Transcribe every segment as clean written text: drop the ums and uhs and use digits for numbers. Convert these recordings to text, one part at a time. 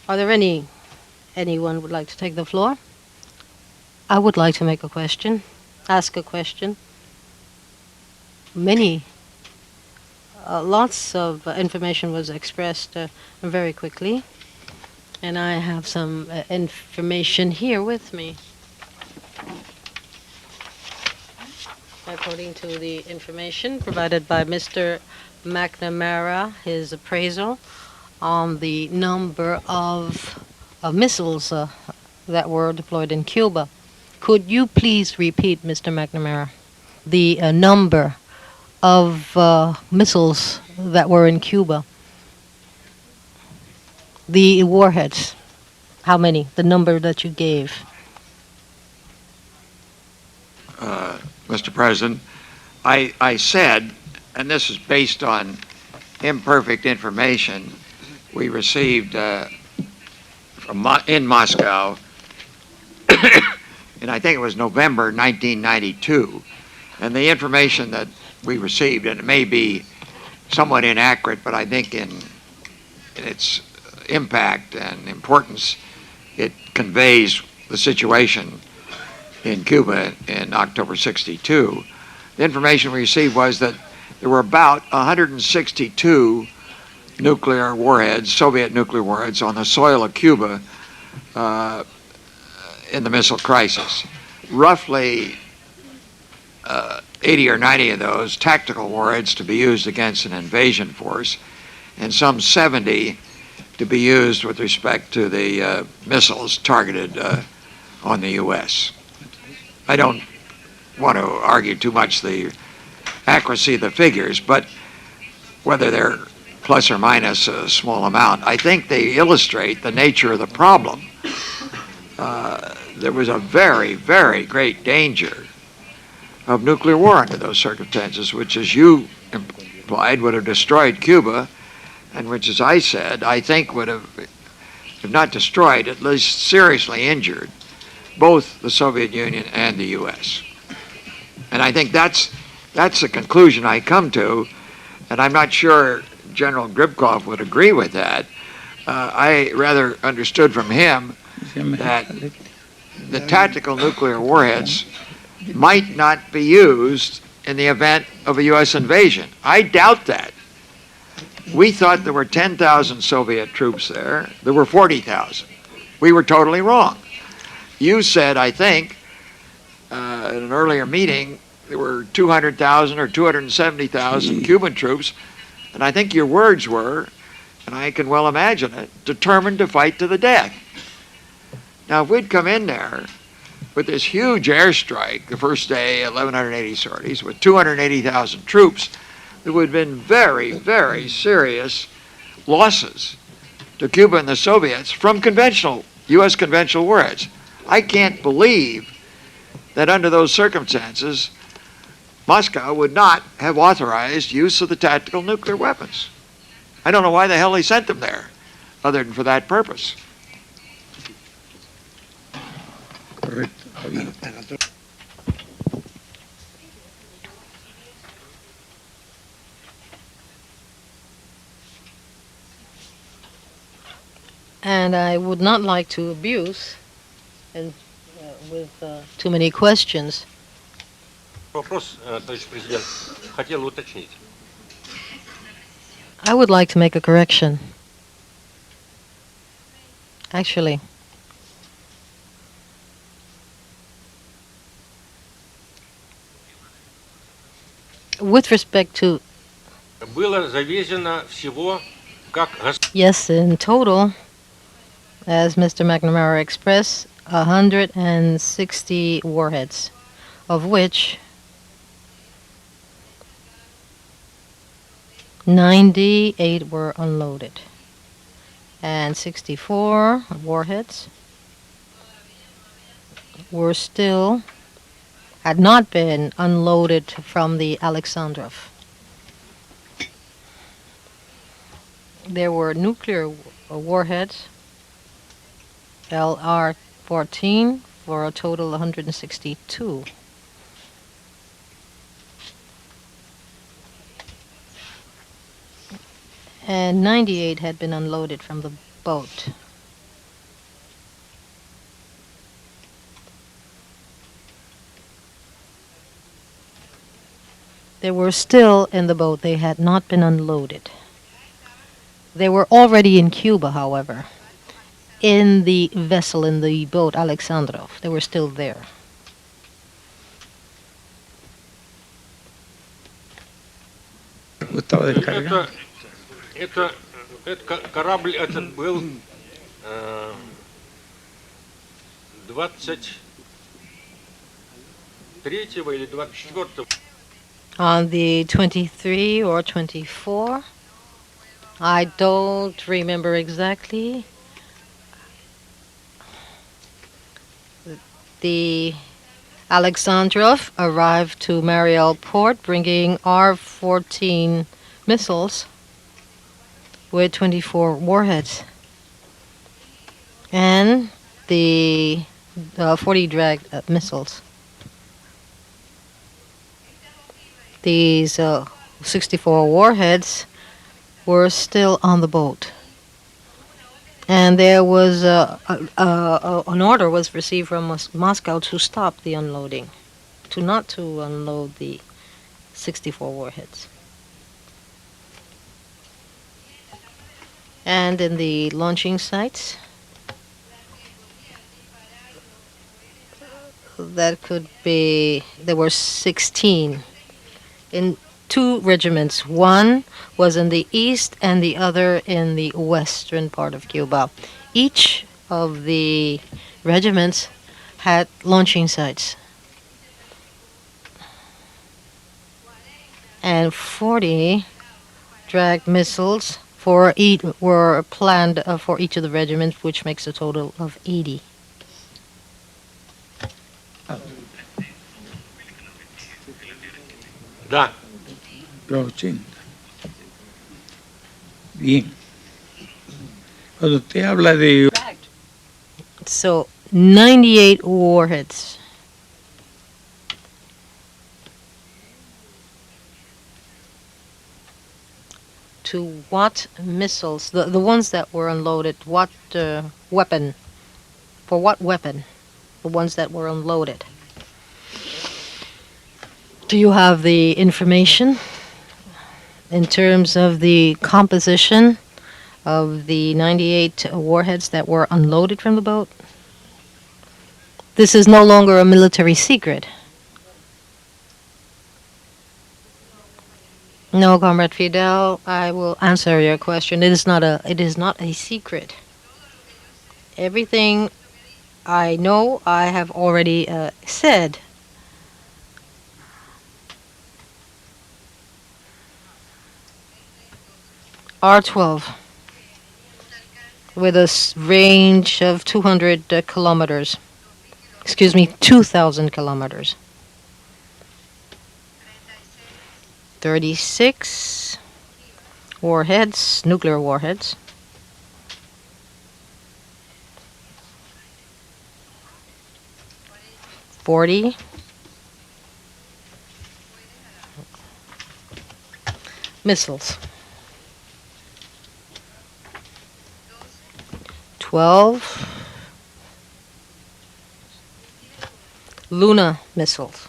Are there anyone would like to take the floor? I would like to make a question, ask a question. Many, lots of information was expressed very quickly, and I have some information here with me. According to the information provided by Mr. McNamara, his appraisal on the number of missiles that were deployed in Cuba. Could you please repeat, Mr. McNamara, the number of missiles that were in Cuba? The warheads. How many? The number that you gave. Mr. President, I said, and this is based on imperfect information we received in Moscow, and I think it was November 1992, and the information that we received, and it may be somewhat inaccurate, but I think in its impact and importance, it conveys the situation in Cuba in October 62. The information we received was that there were about 162 nuclear warheads, Soviet nuclear warheads, on the soil of Cuba in the missile crisis. Roughly 80 or 90 of those tactical warheads to be used against an invasion force, and some 70 to be used with respect to the missiles targeted on the U.S. I don't want to argue too much the accuracy of the figures, but whether they're plus or minus a small amount, I think they illustrate the nature of the problem. There was a very, very great danger of nuclear war under those circumstances, which, as you implied, would have destroyed Cuba, and which, as I said, I think would have, if not destroyed, at least seriously injured both the Soviet Union and the U.S. And I think that's the conclusion I come to, and I'm not sure General Gribkov would agree with that. I rather understood from him that the tactical nuclear warheads might not be used in the event of a U.S. invasion. I doubt that. We thought there were 10,000 Soviet troops there. There were 40,000. We were totally wrong. You said, I think, in an earlier meeting, there were 200,000 or 270,000 Cuban troops, and I think your words were, and I can well imagine it, determined to fight to the death. Now, if we'd come in there with this huge airstrike, the first day, 1,180 sorties, with 280,000 troops, there would have been very, very serious losses to Cuba and the Soviets from U.S. conventional warheads. I can't believe that under those circumstances, Moscow would not have authorized use of the tactical nuclear weapons. I don't know why the hell they sent them there, other than for that purpose. And I would not like to abuse and with too many questions. Вопрос, товарищ президент, хотел уточнить. I would like to make a correction. Actually, with respect to, Было завезено всего, как yes, in total, as Mr. McNamara expressed, 160 warheads, of which 98 were unloaded, and 64 warheads had not been unloaded from the Alexandrov. There were nuclear warheads, LR-14, for a total of 162. And 98 had been unloaded from the boat. They were still in the boat. They had not been unloaded. They were already in Cuba, however, in the vessel, in the boat Alexandrov. They were still there. Estaba descargando. Это, корабль этот был 23-го или 24-го. On the 23 or 24, I don't remember exactly. The Alexandrov arrived to Mariel port bringing R-14 missiles with 24 warheads and the 40 drag missiles. These 64 warheads were still on the boat. And there was an order was received from Moscow to stop the unloading, not to unload the 64 warheads. And in the launching sites, there were 16 in 2 regiments. One was in the east and the other in the western part of Cuba. Each of the regiments had launching sites. And 40 drag missiles were planned for each of the regiments, which makes a total of 80. Да. Los 80. Bien. Cuando usted habla de So 98 warheads. To what missiles? The ones that were unloaded, what weapon? For what weapon? The ones that were unloaded. Do you have the information in terms of the composition of the 98 warheads that were unloaded from the boat? This is no longer a military secret. No, Comrade Fidel, I will answer your question. It is not a secret. Everything I know, I have already said. R-12 with a range of 200 kilometers. 2,000 kilometers. 36 warheads, nuclear warheads. 40 missiles. 12 Luna missiles.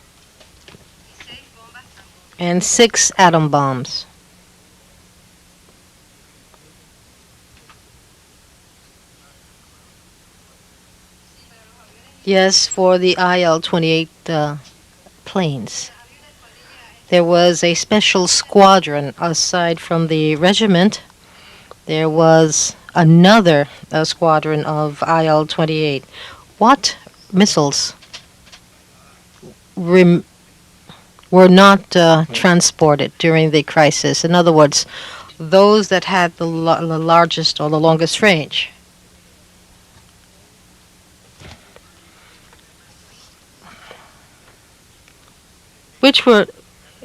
And 6 atom bombs. Yes, for the IL-28 planes. There was a special squadron aside from the regiment. There was another squadron of IL-28. What missiles were not transported during the crisis? In other words, those that had the largest or the longest range.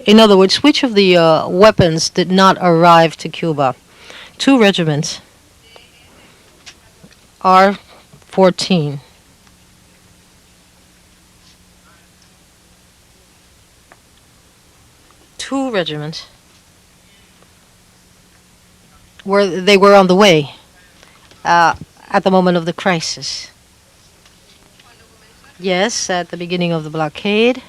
In other words, which of the weapons did not arrive to Cuba? 2 regiments. R-14. Two regiments. They were on the way at the moment of the crisis. Yes, at the beginning of the blockade.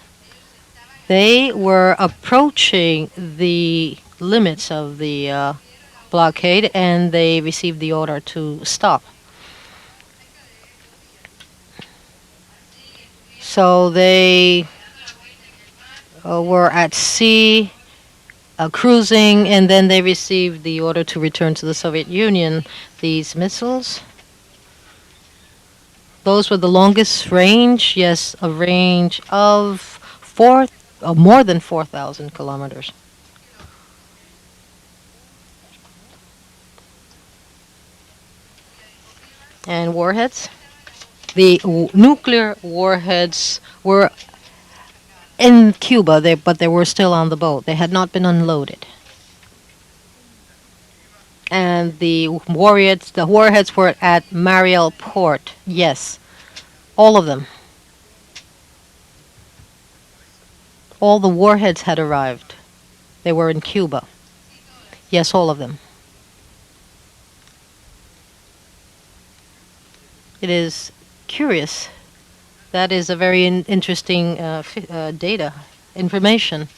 They were approaching the limits of the blockade, and they received the order to stop. So they were at sea, cruising, and then they received the order to return to the Soviet Union. These missiles, those were the longest range, yes, a range of more than 4,000 kilometers. And warheads? The nuclear warheads were in Cuba, but they were still on the boat. They had not been unloaded. And the warheads were at Mariel Port. Yes, all of them. All the warheads had arrived. They were in Cuba. Yes, all of them. It is curious. That is a very interesting data, information.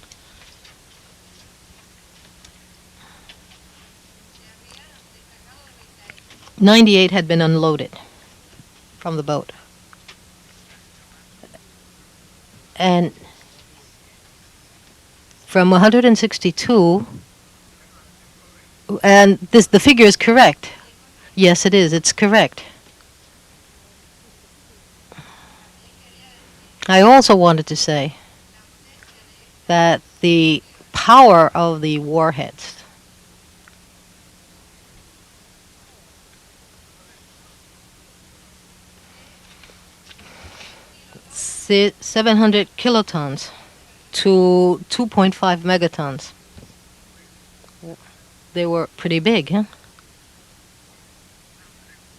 '98 had been unloaded from the boat. And from 162, and the figure is correct. Yes, it is. It's correct. I also wanted to say that the power of the warheads, 700 kilotons to 2.5 megatons. They were pretty big, huh?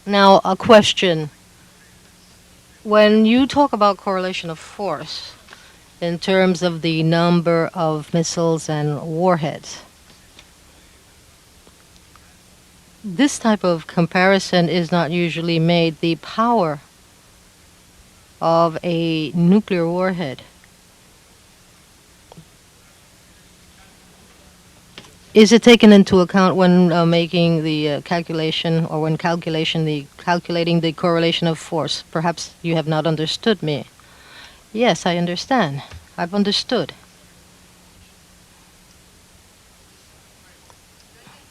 Now, a question. When you talk about correlation of force in terms of the number of missiles and warheads, this type of comparison is not usually made. The power of a nuclear warhead, is it taken into account when making the calculation, or when calculating the correlation of force? Perhaps you have not understood me. Yes, I understand. I've understood.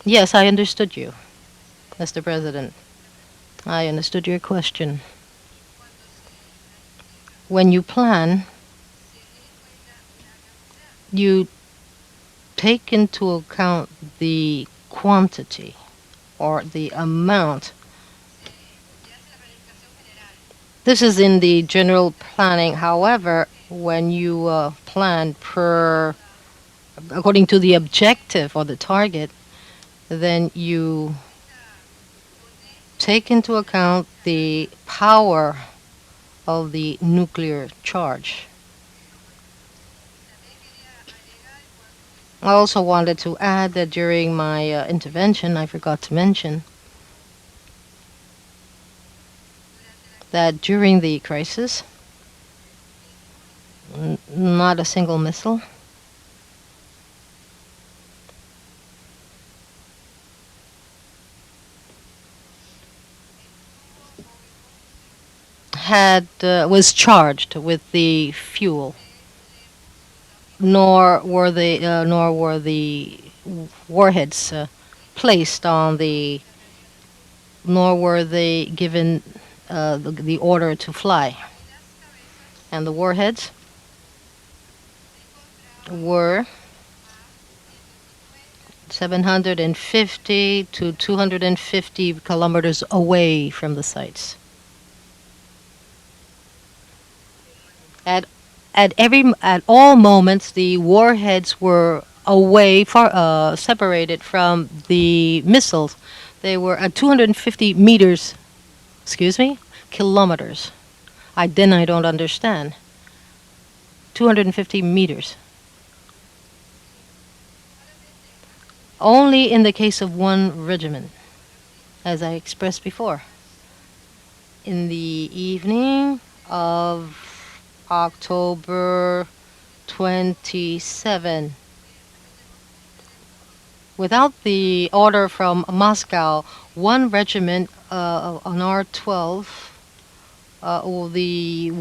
Yes, I understood you, Mr. President. I understood your question. When you plan, you take into account the quantity or the amount. This is in the general planning. However, when you plan according to the objective or the target, then you take into account the power of the nuclear charge. I also wanted to add that during my intervention, I forgot to mention that during the crisis, not a single missile was charged with the fuel, nor were the warheads placed on the, nor were they given the order to fly. And the warheads were 750 to 250 kilometers away from the sites. At all moments, the warheads were away, separated from the missiles. They were at 250 meters, excuse me, kilometers. I don't understand. 250 meters. Only in the case of one regiment, as I expressed before. In the evening of October 27. Without the order from Moscow, one regiment on R-12, or the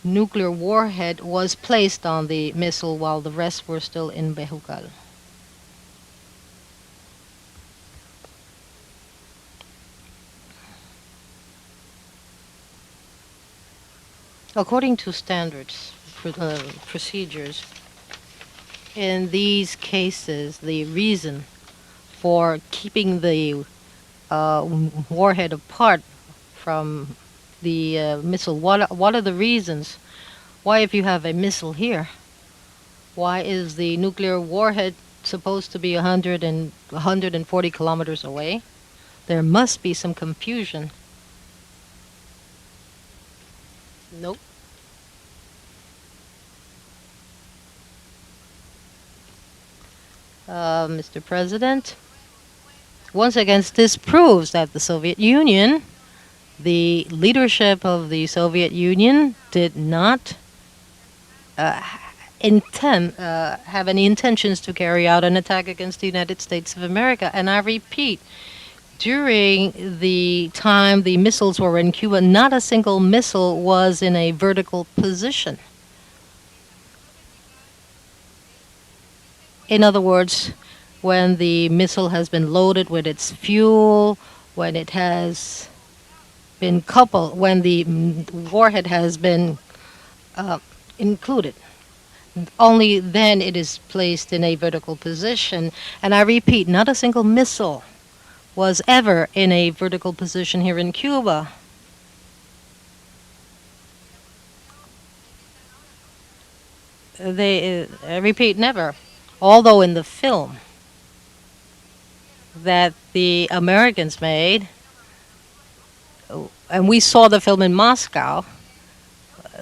nuclear warhead, was placed on the missile while the rest were still in Bejucal. According to standards, procedures, in these cases, the reason for keeping the warhead apart from the missile, what are the reasons? Why, if you have a missile here, why is the nuclear warhead supposed to be 140 kilometers away? There must be some confusion. Nope. Mr. President, once again, this proves that the Soviet Union, the leadership of the Soviet Union, did not have any intentions to carry out an attack against the United States of America. And I repeat, during the time the missiles were in Cuba, not a single missile was in a vertical position. In other words, when the missile has been loaded with its fuel, when it has been coupled, when the warhead has been included, only then it is placed in a vertical position. And I repeat, not a single missile was ever in a vertical position here in Cuba. I repeat, never. Although in the film that the Americans made, and we saw the film in Moscow,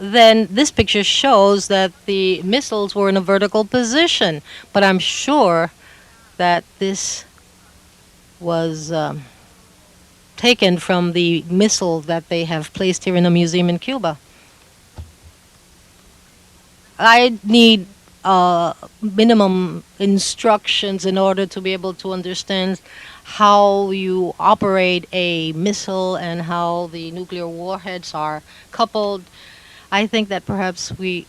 then this picture shows that the missiles were in a vertical position. But I'm sure that this was taken from the missile that they have placed here in a museum in Cuba. I need minimum instructions in order to be able to understand how you operate a missile and how the nuclear warheads are coupled. I think that perhaps I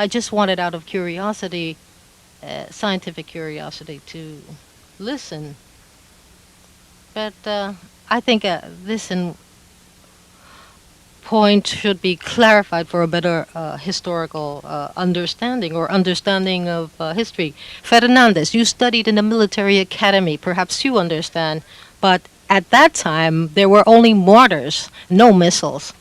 just wanted, out of curiosity, scientific curiosity, to listen. But I think this point should be clarified for a better historical understanding, or understanding of history. Fernandez, you studied in a military academy. Perhaps you understand. But at that time, there were only mortars, no missiles.